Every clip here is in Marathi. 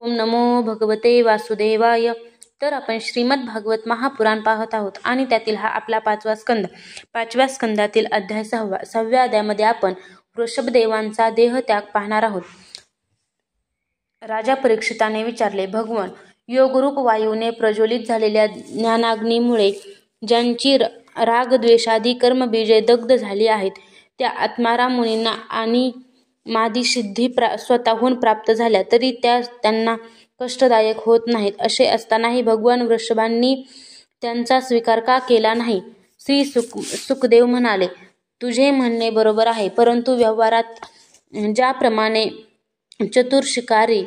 ओम नमो भगवते वासुदेवाय. तर आपण श्रीमद भागवत महापुराण पाहत आहोत आणि त्यातील हा आपला 5वा स्कंद. 5व्या स्कंदातील अध्याय 6वा. 6व्या अध्यायामध्ये आपण वृषभदेवांचा देहत्याग पाहणार आहोत. राजा परीक्षिताने विचारले, भगवन, योगरूप वायूने प्रज्वलित झालेल्या ज्ञानाग्नीमुळे ज्यांची रागद्वेषादी कर्मबीजे दग्ध झाली आहेत, त्या आत्माराम मुनींना आणि मादिसिद्धी स्वतःहून प्राप्त झाल्या तरी त्या त्यांना कष्टदायक होत नाहीत. असे असतानाही भगवान वृषभांनी त्यांचा स्वीकार का केला नाही? श्री सुखदेव म्हणाले, तुझे म्हणणे बरोबर आहे, परंतु व्यवहारात ज्याप्रमाणे चतुर शिकारी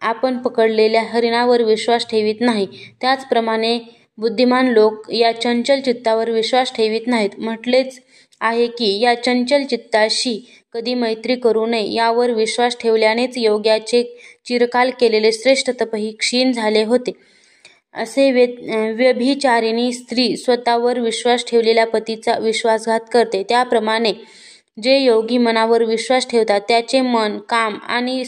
आपण पकडलेल्या हरिणावर विश्वास ठेवित नाही, त्याचप्रमाणे बुद्धिमान लोक या चंचल चित्तावर विश्वास ठेवित नाहीत. म्हटलेच आहे की या चंचल चित्ताशी कधी मैत्री करू नये. यावर विश्वास ठेवल्यानेच योग्याचे चिरकाल केलेले श्रेष्ठ तपही क्षीण झाले होते. असे व्यभिचारिणी स्त्री स्वतःवर विश्वास ठेवलेल्या पतीचा विश्वासघात करते. त्याप्रमाणे जे योगी मनावर विश्वास ठेवतात त्याचे मन काम आणि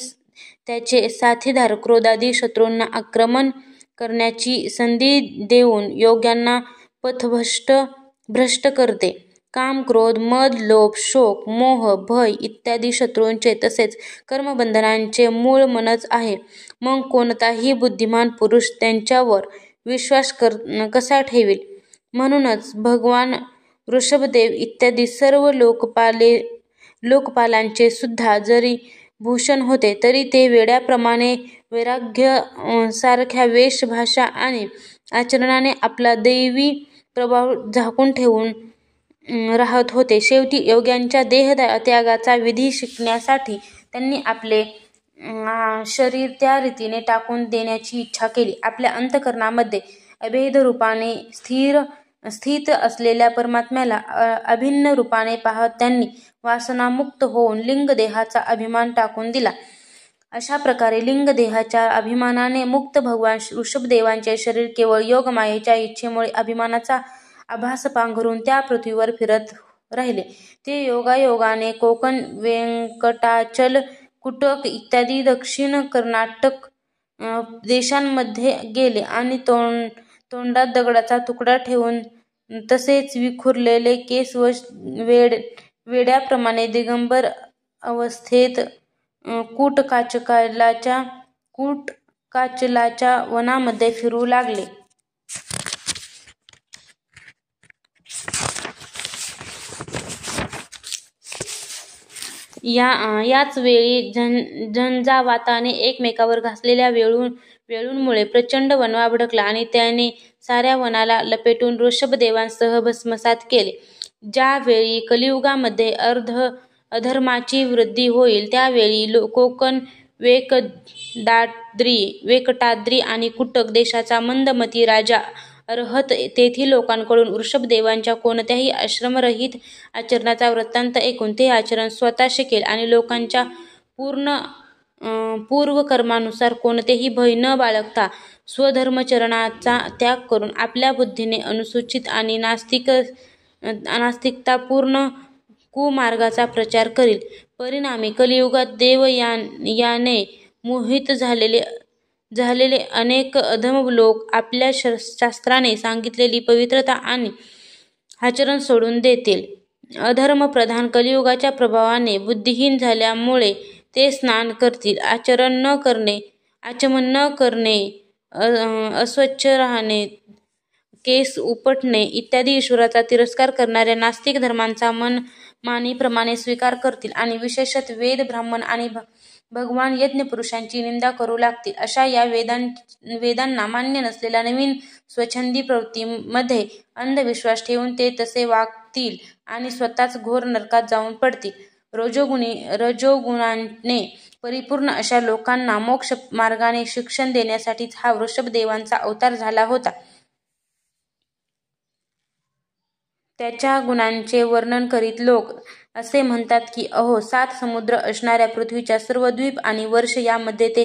त्याचे साथीदार क्रोधादी शत्रूंना आक्रमण करण्याची संधी देऊन योग्यांना पथभ्रष्ट करते. काम, क्रोध, मद, लोभ, शोक, मोह, भय इत्यादी शत्रूंचे तसेच कर्मबंधनांचे मूळ मनच आहे. मग कोणताही बुद्धिमान पुरुष त्यांच्यावर विश्वास कसा ठेवील? म्हणूनच भगवान वृषभदेव इत्यादी सर्व लोकपालांचे सुद्धा जरी भूषण होते तरी ते वेड्याप्रमाणे वैराग्य सारख्या वेश, भाषा आणि आचरणाने आपला दैवी प्रभाव झाकून ठेवून राहत होते. शेवटी योग्यांच्या देहत्यागाचा विधी शिकण्यासाठी त्यांनी आपले शरीर त्या रीतीने टाकून देण्याची इच्छा केली. आपल्या अंतःकरणामध्ये अभेद रूपाने स्थित असलेल्या परमात्म्याला अभिन्न रूपाने पाहत त्यांनी वासनामुक्त होऊन लिंगदेहाचा अभिमान टाकून दिला. अशा प्रकारे लिंगदेहाच्या अभिमानाने मुक्त भगवान वृषभदेवांचे शरीर केवळ योगमायेच्या इच्छेमुळे अभिमानाचा आभास पांघरून त्या पृथ्वीवर फिरत राहिले. ते योगायोगाने कोकण, वेंकटाचल, कुटक इत्यादी दक्षिण कर्नाटक देशांमध्ये गेले आणि तोंडात दगडाचा तुकडा ठेवून तसेच विखुरलेले केस व वेड्याप्रमाणे दिगंबर अवस्थेत कूटकाचलाच्या वनामध्ये फिरू लागले. याच वेळी झंझावाताने एकमेकावर घासलेल्या वेळूंमुळे प्रचंड वणवा भडकला आणि त्याने साऱ्या वनाला लपेटून वृषभदेवांसह भस्मसात केले. ज्यावेळी कलियुगामध्ये अधर्माची वृद्धी होईल त्यावेळी कोकण, वेंकटाद्री आणि कुटक देशाचा मंदमती राजा अर्हत तेथील लोकांकडून वृषभदेवांच्या कोणत्याही आश्रमरहित आचरणाचा वृत्तांत ऐकून ते आचरण स्वतः शिकेल आणि लोकांच्या पूर्वकर्मानुसार कोणतेही भय न बाळगता स्वधर्मचरणाचा त्याग करून आपल्या बुद्धीने अनुचित आणि नास्तिकतापूर्ण कुमार्गाचा प्रचार करील. परिणामी कलियुगात देवयाने मोहित झालेले अनेक अधम लोक आपल्या शास्त्राने सांगितलेली पवित्रता आणि आचरण सोडून देतील. अधर्मप्रधान कलियुगाच्या प्रभावाने बुद्धिहीन झाल्यामुळे ते स्नान करतील, आचमन न करणे, अस्वच्छ राहणे, केस उपटणे इत्यादी ईश्वराचा तिरस्कार करणाऱ्या नास्तिक धर्मांचा मनमानीप्रमाणे स्वीकार करतील आणि विशेषतः वेद, ब्राह्मण आणि भगवान यज्ञपुरुषांची निंदा करू लागतील. अशा या वेदांना मान्य नसलेल्या नवीन स्वच्छंदी प्रवृत्तीमध्ये अंधविश्वास ठेवून ते तसे वागतील आणि स्वतःच घोर नरकात जाऊन पडतील. रजोगुणाने परिपूर्ण अशा लोकांना मोक्ष मार्गाने शिक्षण देण्यासाठीच हा वृषभदेवांचा अवतार झाला होता. त्याच्या गुणांचे वर्णन करीत लोक असे म्हणतात की अहो, 7 समुद्र असणाऱ्या पृथ्वीच्या सर्व द्वीप आणि वर्ष यामध्ये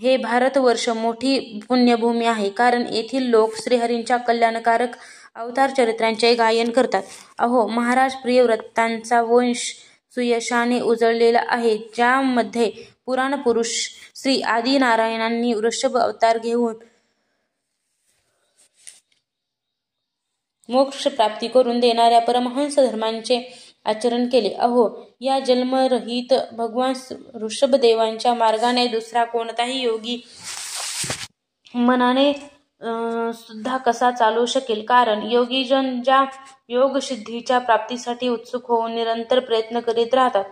हे भारतवर्ष मोठी पुण्यभूमी आहे, कारण येथील लोक श्रीहरींच्या कल्याणकारक अवतार चरित्रांचे गायन करतात. अहो महाराज, प्रियव्रतांचा वंश सुयशाने उजळलेला आहे, ज्यामध्ये पुराण पुरुष श्री आदिनारायणांनी वृषभ अवतार घेऊन मोक्ष प्राप्ती करून देणाऱ्या परमहंस धर्मांचे आचरण केले. अहो, या जन्मरहित भगवान ऋषभदेवांच्या मार्गाने दुसरा कोणताही योगी मनाने सुद्धा कसा चालू शकेल? कारण योगीजन ज्या योगसिद्धीच्या प्राप्तीसाठी उत्सुक होऊन निरंतर प्रयत्न करीत राहतात,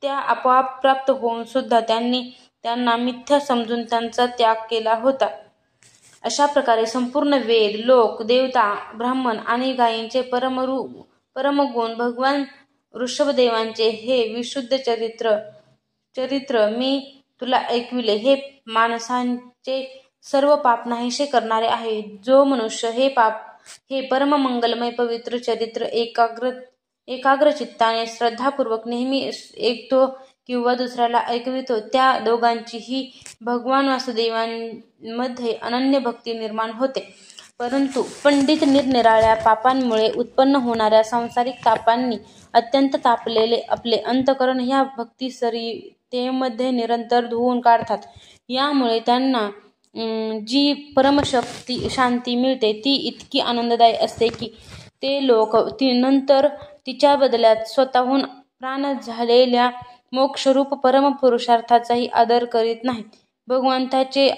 त्या आपोआप प्राप्त होऊन सुद्धा त्यांना मिथ्या समजून त्यांचा त्याग केला होता. अशा प्रकारे संपूर्ण वेद, लोक, देवता, ब्राह्मण आणि गायींचे परमगुण भगवान ऋषभदेवांचे हे विशुद्ध चरित्र मी तुला ऐकविले. हे माणसांचे सर्व पाप नाहीसे करणारे आहे. जो मनुष्य हे परम मंगलमय पवित्र चरित्र एकाग्र चित्ताने श्रद्धापूर्वक नेहमी ऐकतो किंवा दुसऱ्याला ऐकवितो, त्या दोघांचीही भगवान वासुदेवांमध्ये अनन्य भक्ती निर्माण होते. परंतु पंडित निरनिराळ्या पापांमुळे उत्पन्न होणाऱ्या सांसारिक तापांनी अत्यंत तापलेले आपले अंतःकरण ह्या भक्तिसरितेमध्ये निरंतर धुवून काढतात. यामुळे त्यांना जी परमशांती मिळते ती इतकी आनंददायी असते की ते लोक नंतर तिच्या बदल्यात स्वतःहून प्राण झालेल्या मोक्षरूप परम पुरुषार्थाचाही आदर करीत नाहीत. भगवंताचे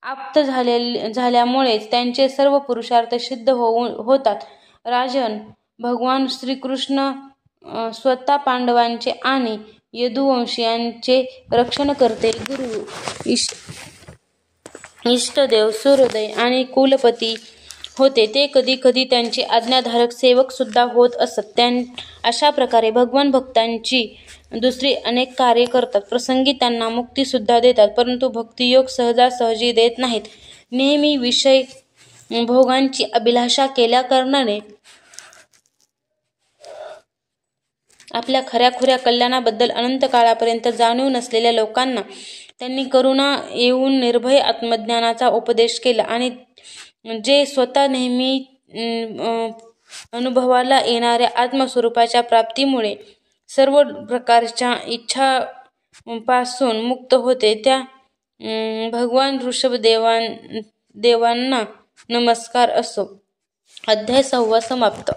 आप्त झाल्यामुळेच त्यांचे सर्व पुरुषार्थ सिद्ध होतात. राजन, भगवान श्रीकृष्ण स्वतः पांडवांचे आणि यदुवंशीयांचे रक्षण करते. गुरु, इष्टदेव, सूर्योदय आणि कुलपती होते. ते कधी कधी त्यांचे आज्ञाधारक सेवक सुद्धा होत असत. अशा प्रकारे भगवान भक्तांची दुसरी अनेक कार्ये करतात. प्रसंगी त्यांना मुक्ती सुद्धा देतात. परंतु भक्तियोग सहजासहजी देत नाहीत. नेहमी विषय भोगांची अभिलाषा केल्याकारणाने आपल्या खऱ्याखुऱ्या कल्याणाबद्दल अनंत काळापर्यंत जाणीव नसलेल्या लोकांना त्यांनी करुणा येऊन निर्भय आत्मज्ञानाचा उपदेश केला आणि जे स्वतः नेहमी अनुभवाला येणाऱ्या आत्मस्वरूपाच्या प्राप्तीमुळे सर्व प्रकारच्या इच्छांपासून मुक्त होते, त्या भगवान ऋषभदेवांना नमस्कार असो. अध्याय 6 समाप्त.